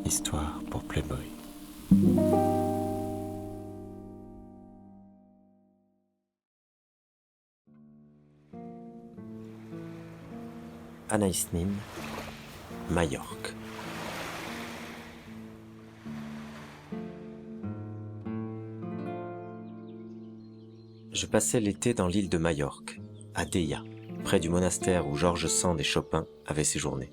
Histoire pour Playboy. Anaïs Nin, Majorque. Je passais l'été dans l'île de Majorque, à Deia, près du monastère où Georges Sand et Chopin avaient séjourné.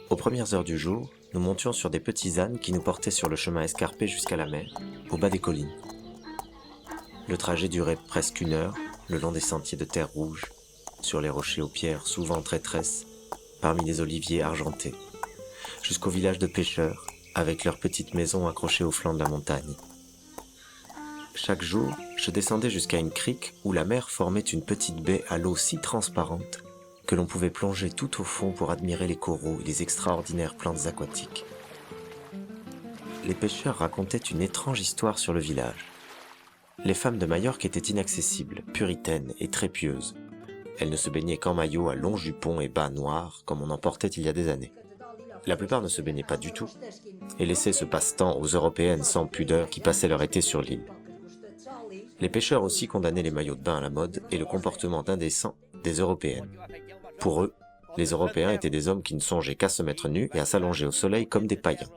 Aux premières heures du jour, nous montions sur des petits ânes qui nous portaient sur le chemin escarpé jusqu'à la mer, au bas des collines. Le trajet durait presque 1 heure, le long des sentiers de terre rouge, sur les rochers aux pierres souvent traîtresses, parmi les oliviers argentés, jusqu'au village de pêcheurs, avec leurs petites maisons accrochées au flanc de la montagne. Chaque jour, je descendais jusqu'à une crique où la mer formait une petite baie à l'eau si transparente que l'on pouvait plonger tout au fond pour admirer les coraux et les extraordinaires plantes aquatiques. Les pêcheurs racontaient une étrange histoire sur le village. Les femmes de Majorque étaient inaccessibles, puritaines et très pieuses. Elles ne se baignaient qu'en maillot à longs jupons et bas noirs comme on en portait il y a des années. La plupart ne se baignaient pas du tout et laissaient ce passe-temps aux Européennes sans pudeur qui passaient leur été sur l'île. Les pêcheurs aussi condamnaient les maillots de bain à la mode et le comportement indécent des Européennes. Pour eux, les Européens étaient des hommes qui ne songeaient qu'à se mettre nus et à s'allonger au soleil comme des païens.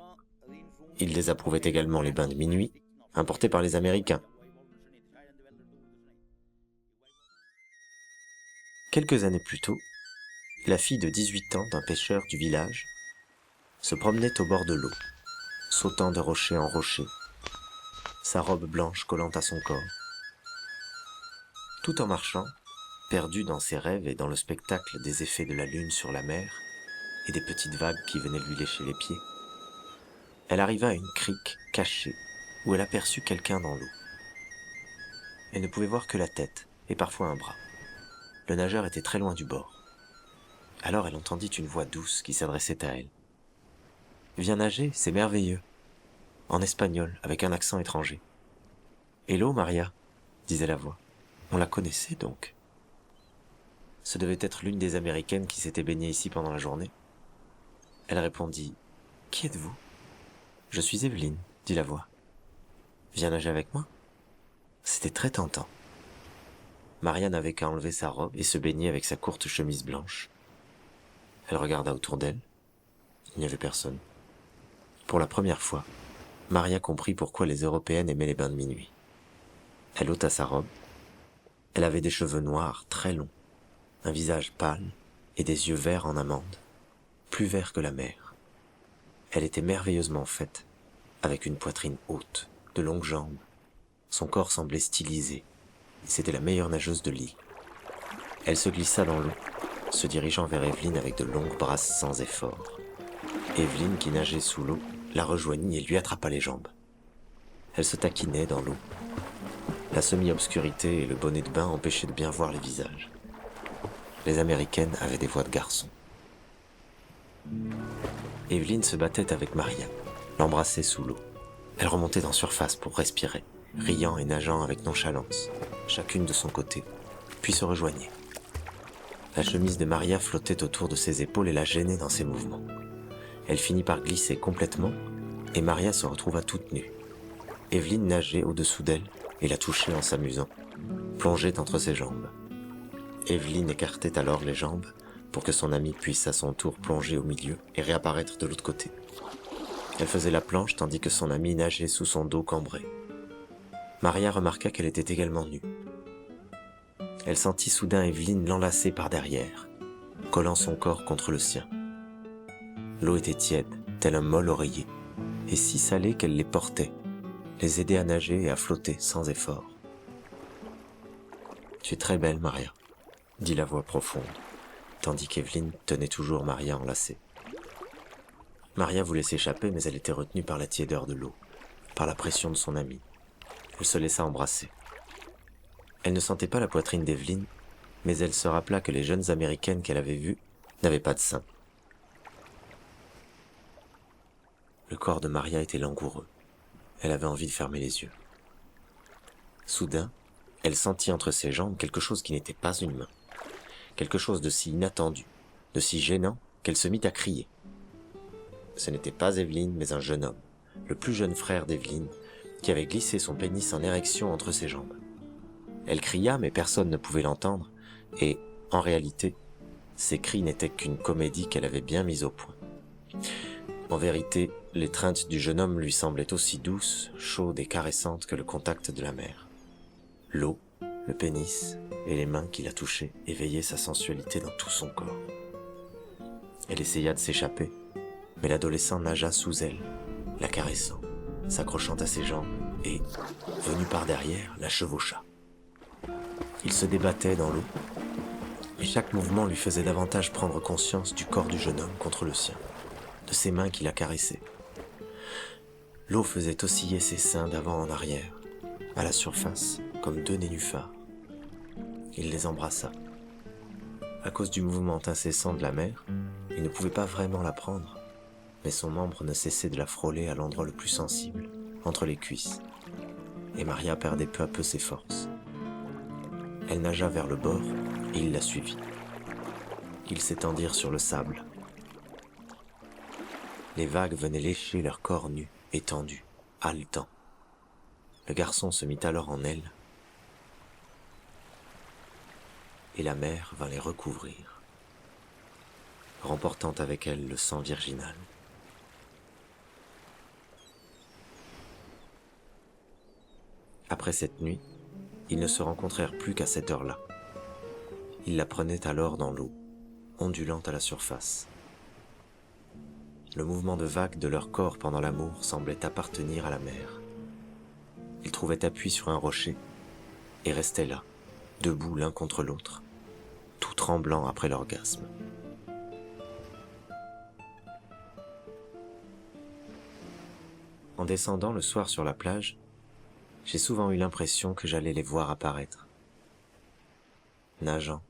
Ils désapprouvaient également les bains de minuit, importés par les Américains. Quelques années plus tôt, la fille de 18 ans d'un pêcheur du village se promenait au bord de l'eau, sautant de rocher en rocher, sa robe blanche collant à son corps. Tout en marchant, perdue dans ses rêves et dans le spectacle des effets de la lune sur la mer et des petites vagues qui venaient lui lécher les pieds, elle arriva à une crique cachée où elle aperçut quelqu'un dans l'eau. Elle ne pouvait voir que la tête et parfois un bras. Le nageur était très loin du bord. Alors elle entendit une voix douce qui s'adressait à elle. « Viens nager, c'est merveilleux !» En espagnol, avec un accent étranger. « Hello, Maria !» disait la voix. On la connaissait donc. Ce devait être l'une des Américaines qui s'était baignée ici pendant la journée. Elle répondit « Qui êtes-vous » ? « Je suis Evelyne, dit la voix. « Viens nager avec moi ?» C'était très tentant. Maria n'avait qu'à enlever sa robe et se baigner avec sa courte chemise blanche. Elle regarda autour d'elle. Il n'y avait personne. Pour la première fois, Maria comprit pourquoi les Européennes aimaient les bains de minuit. Elle ôta sa robe. Elle avait des cheveux noirs très longs, un visage pâle et des yeux verts en amande, plus verts que la mer. Elle était merveilleusement faite, avec une poitrine haute, de longues jambes. Son corps semblait stylisé. C'était la meilleure nageuse de l'île. Elle se glissa dans l'eau, se dirigeant vers Evelyne avec de longues brasses sans effort. Evelyne, qui nageait sous l'eau, la rejoignit et lui attrapa les jambes. Elle se taquinait dans l'eau. La semi-obscurité et le bonnet de bain empêchaient de bien voir les visages. Les Américaines avaient des voix de garçons. Evelyne se battait avec Maria, l'embrassait sous l'eau. Elle remontait en surface pour respirer, riant et nageant avec nonchalance, chacune de son côté, puis se rejoignaient. La chemise de Maria flottait autour de ses épaules et la gênait dans ses mouvements. Elle finit par glisser complètement et Maria se retrouva toute nue. Evelyne nageait au-dessous d'elle et la touchait en s'amusant, plongeait entre ses jambes. Evelyne écartait alors les jambes pour que son amie puisse à son tour plonger au milieu et réapparaître de l'autre côté. Elle faisait la planche tandis que son amie nageait sous son dos cambré. Maria remarqua qu'elle était également nue. Elle sentit soudain Evelyne l'enlacer par derrière, collant son corps contre le sien. L'eau était tiède, tel un mol oreiller, et si salée qu'elle les portait, les aidait à nager et à flotter sans effort. « Tu es très belle, Maria », dit la voix profonde, tandis qu'Evelyne tenait toujours Maria enlacée. Maria voulait s'échapper, mais elle était retenue par la tiédeur de l'eau, par la pression de son amie. Elle se laissa embrasser. Elle ne sentait pas la poitrine d'Evelyne, mais elle se rappela que les jeunes Américaines qu'elle avait vues n'avaient pas de seins. Le corps de Maria était langoureux. Elle avait envie de fermer les yeux. Soudain, elle sentit entre ses jambes quelque chose qui n'était pas une main. Quelque chose de si inattendu, de si gênant, qu'elle se mit à crier. Ce n'était pas Evelyne, mais un jeune homme, le plus jeune frère d'Evelyne, qui avait glissé son pénis en érection entre ses jambes. Elle cria, mais personne ne pouvait l'entendre, et, en réalité, ses cris n'étaient qu'une comédie qu'elle avait bien mise au point. En vérité, l'étreinte du jeune homme lui semblait aussi douce, chaude et caressante que le contact de la mer. L'eau, le pénis et les mains qui la touchaient éveillaient sa sensualité dans tout son corps. Elle essaya de s'échapper, mais l'adolescent nagea sous elle, la caressant, s'accrochant à ses jambes et, venu par derrière, la chevaucha. Il se débattait dans l'eau, et chaque mouvement lui faisait davantage prendre conscience du corps du jeune homme contre le sien, de ses mains qui la caressaient. L'eau faisait osciller ses seins d'avant en arrière, à la surface, comme deux nénuphars. Il les embrassa. À cause du mouvement incessant de la mer, il ne pouvait pas vraiment la prendre, mais son membre ne cessait de la frôler à l'endroit le plus sensible, entre les cuisses, et Maria perdait peu à peu ses forces. Elle nagea vers le bord, et il la suivit. Ils s'étendirent sur le sable. Les vagues venaient lécher leur corps nus, étendus, haletants. Le garçon se mit alors en elle, et la mer vint les recouvrir, remportant avec elle le sang virginal. Après cette nuit, ils ne se rencontrèrent plus qu'à cette heure-là. Il la prenait alors dans l'eau, ondulante à la surface. Le mouvement de vagues de leur corps pendant l'amour semblait appartenir à la mer. Ils trouvaient appui sur un rocher et restaient là, debout l'un contre l'autre, tout tremblants après l'orgasme. En descendant le soir sur la plage, j'ai souvent eu l'impression que j'allais les voir apparaître, nageant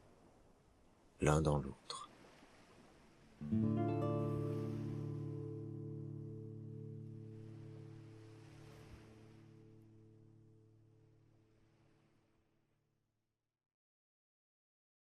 l'un dans l'autre.